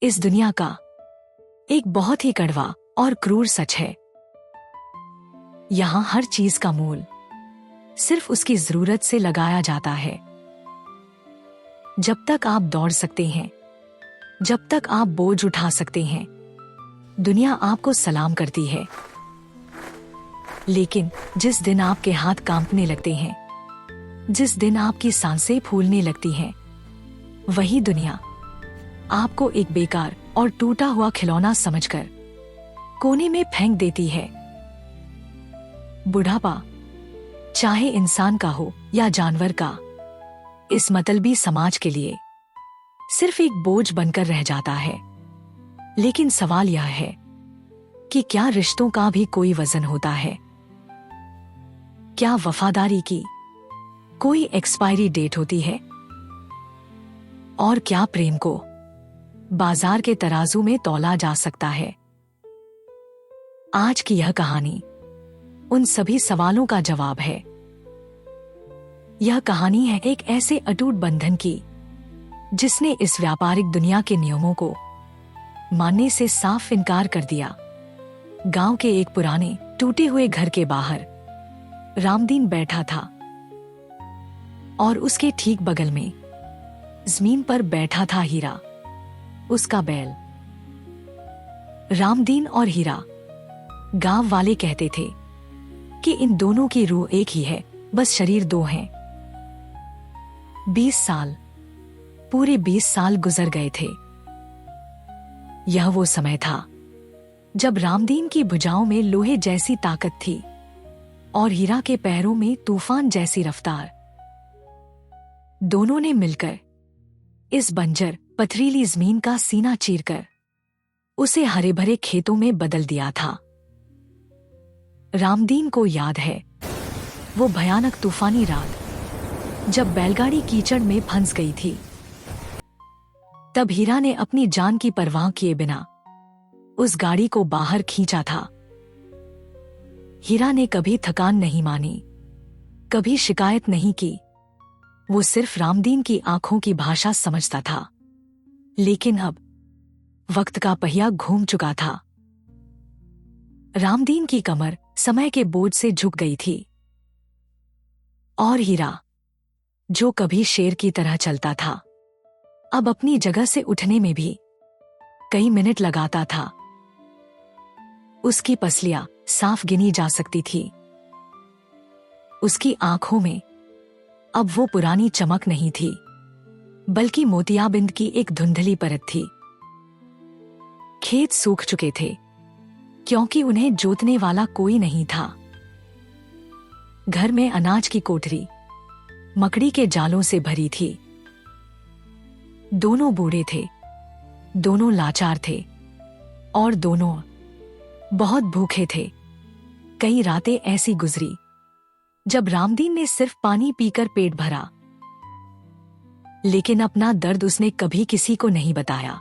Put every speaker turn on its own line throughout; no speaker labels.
इस दुनिया का एक बहुत ही कड़वा और क्रूर सच है। यहाँ हर चीज का मूल सिर्फ उसकी जरूरत से लगाया जाता है। जब तक आप दौड़ सकते हैं, जब तक आप बोझ उठा सकते हैं, दुनिया आपको सलाम करती है। लेकिन जिस दिन आपके हाथ कांपने लगते हैं, जिस दिन आपकी सांसें फूलने लगती हैं, वही दुनिया आपको एक बेकार और टूटा हुआ खिलौना समझकर कोने में फेंक देती है। बुढ़ापा, चाहे इंसान का हो या जानवर का, इस मतलबी समाज के लिए सिर्फ एक बोझ बनकर रह जाता है। लेकिन सवाल यह है कि क्या रिश्तों का भी कोई वजन होता है? क्या वफादारी की कोई एक्सपायरी डेट होती है? और क्या प्रेम को बाजार के तराजू में तौला जा सकता है? आज की यह कहानी उन सभी सवालों का जवाब है। यह कहानी है एक ऐसे अटूट बंधन की जिसने इस व्यापारिक दुनिया के नियमों को मानने से साफ इनकार कर दिया। गांव के एक पुराने टूटे हुए घर के बाहर रामदीन बैठा था और उसके ठीक बगल में जमीन पर बैठा था हीरा, उसका बैल। रामदीन और हीरा, गांव वाले कहते थे कि इन दोनों की रूह एक ही है, बस शरीर दो हैं। 20 साल, पूरे 20 साल गुजर गए थे। यह वो समय था जब रामदीन की भुजाओं में लोहे जैसी ताकत थी और हीरा के पैरों में तूफान जैसी रफ्तार। दोनों ने मिलकर इस बंजर पथरीली जमीन का सीना चीरकर उसे हरे भरे खेतों में बदल दिया था। रामदीन को याद है वो भयानक तूफानी रात जब बैलगाड़ी कीचड़ में फंस गई थी। तब हीरा ने अपनी जान की परवाह किए बिना उस गाड़ी को बाहर खींचा था। हीरा ने कभी थकान नहीं मानी, कभी शिकायत नहीं की। वो सिर्फ रामदीन की आंखों की भाषा समझता था। लेकिन अब वक्त का पहिया घूम चुका था। रामदीन की कमर समय के बोझ से झुक गई थी और हीरा, जो कभी शेर की तरह चलता था, अब अपनी जगह से उठने में भी कई मिनट लगाता था। उसकी पसलियां साफ गिनी जा सकती थी। उसकी आंखों में अब वो पुरानी चमक नहीं थी, बल्कि मोतियाबिंद की एक धुंधली परत थी। खेत सूख चुके थे क्योंकि उन्हें जोतने वाला कोई नहीं था। घर में अनाज की कोठरी मकड़ी के जालों से भरी थी। दोनों बूढ़े थे, दोनों लाचार थे और दोनों बहुत भूखे थे। कई रातें ऐसी गुजरी जब रामदीन ने सिर्फ पानी पीकर पेट भरा, लेकिन अपना दर्द उसने कभी किसी को नहीं बताया।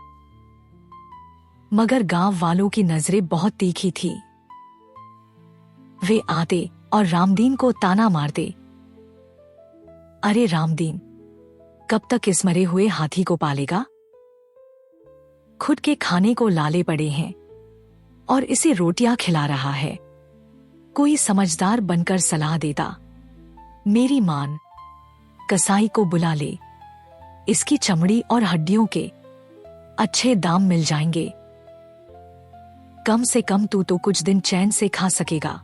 मगर गांव वालों की नजरें बहुत तीखी थी। वे आते और रामदीन को ताना मारते, अरे रामदीन, कब तक इस मरे हुए हाथी को पालेगा? खुद के खाने को लाले पड़े हैं और इसे रोटियां खिला रहा है। कोई समझदार बनकर सलाह देता, मेरी मान, कसाई को बुला ले, इसकी चमड़ी और हड्डियों के अच्छे दाम मिल जाएंगे। कम से कम तू तो कुछ दिन चैन से खा सकेगा।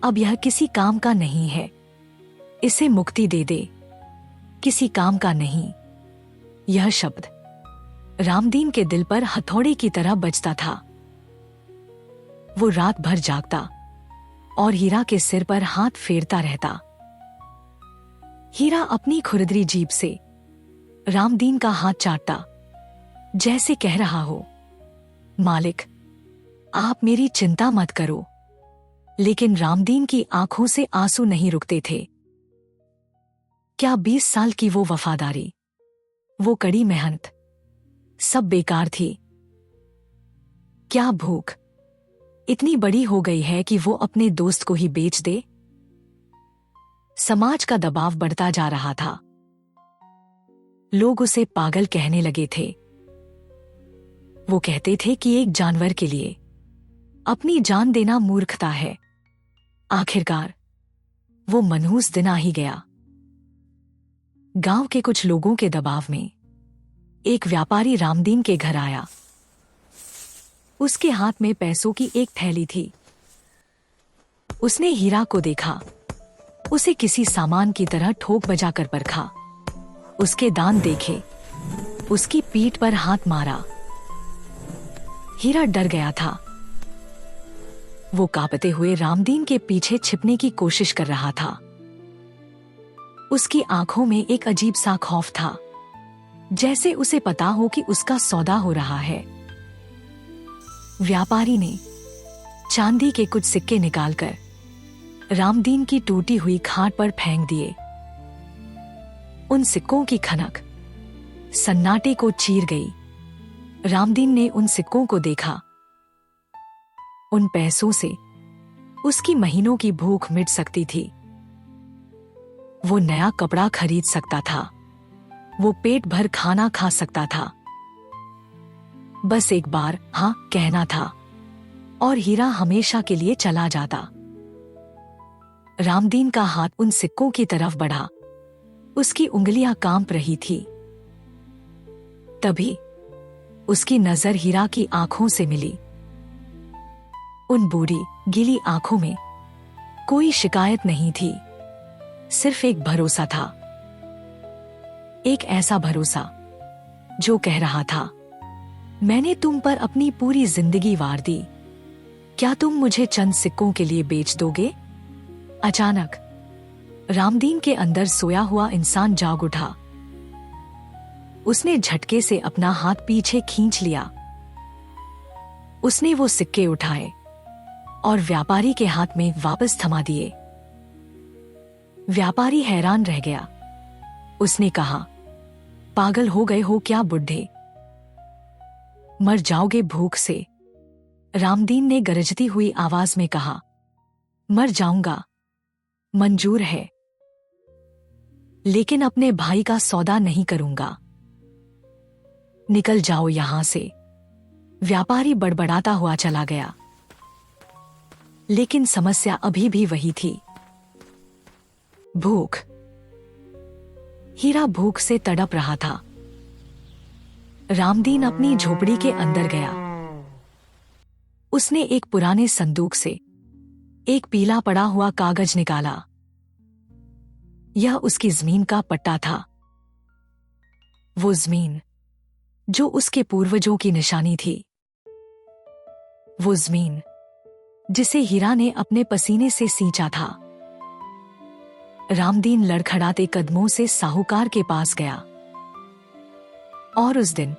अब यह किसी काम का नहीं है, इसे मुक्ति दे दे। किसी काम का नहीं। यह शब्द रामदीन के दिल पर हथौड़े की तरह बजता था। वो रात भर जागता और हीरा के सिर पर हाथ फेरता रहता। हीरा अपनी खुरदरी जीभ से रामदीन का हाथ चाटता, जैसे कह रहा हो, मालिक, आप मेरी चिंता मत करो। लेकिन रामदीन की आंखों से आंसू नहीं रुकते थे। क्या 20 साल की वो वफादारी, वो कड़ी मेहनत, सब बेकार थी? क्या भूख इतनी बड़ी हो गई है कि वो अपने दोस्त को ही बेच दे? समाज का दबाव बढ़ता जा रहा था। लोग उसे पागल कहने लगे थे, वो कहते थे कि एक जानवर के लिए अपनी जान देना मूर्खता है। आखिरकार वो मनहूस दिन आ ही गया। गांव के कुछ लोगों के दबाव में एक व्यापारी रामदीन के घर आया। उसके हाथ में पैसों की एक थैली थी। उसने हीरा को देखा, उसे किसी सामान की तरह ठोक बजाकर परखा, उसके दांत देखे, उसकी पीठ पर हाथ मारा। हीरा डर गया था। वो कांपते हुए रामदीन के पीछे छिपने की कोशिश कर रहा था। उसकी आंखों में एक अजीब सा खौफ था, जैसे उसे पता हो कि उसका सौदा हो रहा है। व्यापारी ने चांदी के कुछ सिक्के निकालकर रामदीन की टूटी हुई खाट पर फेंक दिए। उन सिक्कों की खनक सन्नाटे को चीर गई। रामदीन ने उन सिक्कों को देखा। उन पैसों से उसकी महीनों की भूख मिट सकती थी। वो नया कपड़ा खरीद सकता था, वो पेट भर खाना खा सकता था। बस एक बार हाँ कहना था और हीरा हमेशा के लिए चला जाता। रामदीन का हाथ उन सिक्कों की तरफ बढ़ा। उसकी उंगलियां कांप रही थी। तभी उसकी नजर हीरा की आंखों से मिली। उन बूढ़ी गीली आंखों में कोई शिकायत नहीं थी, सिर्फ एक भरोसा था। एक ऐसा भरोसा जो कह रहा था, मैंने तुम पर अपनी पूरी जिंदगी वार दी, क्या तुम मुझे चंद सिक्कों के लिए बेच दोगे? अचानक रामदीन के अंदर सोया हुआ इंसान जाग उठा। उसने झटके से अपना हाथ पीछे खींच लिया। उसने वो सिक्के उठाए और व्यापारी के हाथ में वापस थमा दिए। व्यापारी हैरान रह गया। उसने कहा, पागल हो गए हो क्या बुड्ढे? मर जाओगे भूख से? रामदीन ने गरजती हुई आवाज में कहा, मर जाऊंगा, मंजूर है, लेकिन अपने भाई का सौदा नहीं करूंगा। निकल जाओ यहां से। व्यापारी बड़बड़ाता हुआ चला गया। लेकिन समस्या अभी भी वही थी, भूख। हीरा भूख से तड़प रहा था। रामदीन अपनी झोपड़ी के अंदर गया। उसने एक पुराने संदूक से एक पीला पड़ा हुआ कागज निकाला। यह उसकी जमीन का पट्टा था। वो जमीन जो उसके पूर्वजों की निशानी थी। वो जमीन जिसे हीरा ने अपने पसीने से सींचा था। रामदीन लड़खड़ाते कदमों से साहूकार के पास गया और उस दिन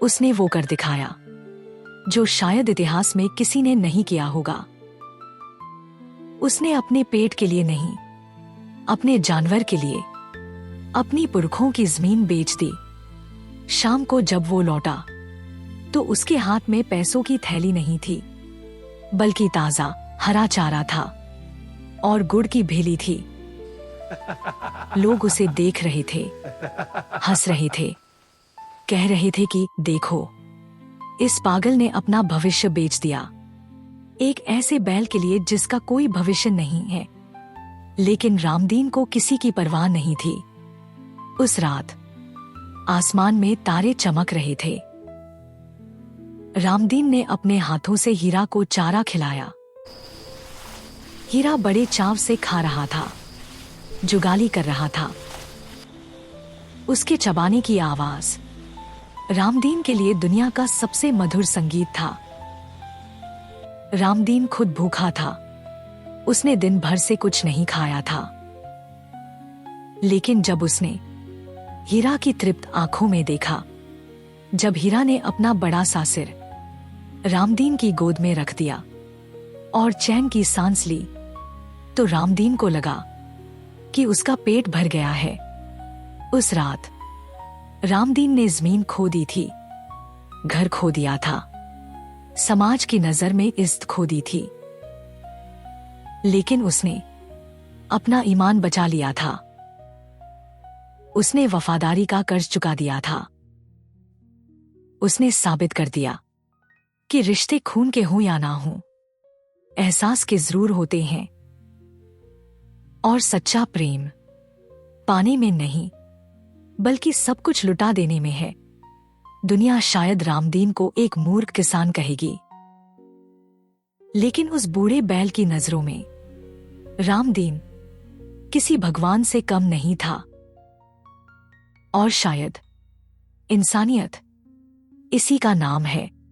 उसने वो कर दिखाया जो शायद इतिहास में किसी ने नहीं किया होगा। उसने अपने पेट के लिए नहीं, अपने जानवर के लिए अपनी पुरखों की जमीन बेच दी। शाम को जब वो लौटा तो उसके हाथ में पैसों की थैली नहीं थी, बल्कि ताजा हरा चारा था और गुड़ की भेली थी। लोग उसे देख रहे थे, हंस रहे थे, कह रहे थे कि देखो, इस पागल ने अपना भविष्य बेच दिया, एक ऐसे बैल के लिए जिसका कोई भविष्य नहीं है। लेकिन रामदीन को किसी की परवाह नहीं थी। उस रात आसमान में तारे चमक रहे थे। रामदीन ने अपने हाथों से हीरा को चारा खिलाया। हीरा बड़े चाव से खा रहा था, जुगाली कर रहा था। उसके चबाने की आवाज रामदीन के लिए दुनिया का सबसे मधुर संगीत था। रामदीन खुद भूखा था। उसने दिन भर से कुछ नहीं खाया था। लेकिन जब उसने हीरा की तृप्त आंखों में देखा, जब हीरा ने अपना बड़ा सा सिर रामदीन की गोद में रख दिया और चैन की सांस ली, तो रामदीन को लगा कि उसका पेट भर गया है। उस रात रामदीन ने जमीन खो दी थी, घर खो दिया था, समाज की नजर में इज्जत खो दी थी। लेकिन उसने अपना ईमान बचा लिया था। उसने वफादारी का कर्ज चुका दिया था। उसने साबित कर दिया कि रिश्ते खून के हों या ना हों, एहसास के जरूर होते हैं। और सच्चा प्रेम पाने में नहीं, बल्कि सब कुछ लुटा देने में है। दुनिया शायद रामदीन को एक मूर्ख किसान कहेगी, लेकिन उस बूढ़े बैल की नजरों में रामदीन किसी भगवान से कम नहीं था। और शायद इंसानियत इसी का नाम है।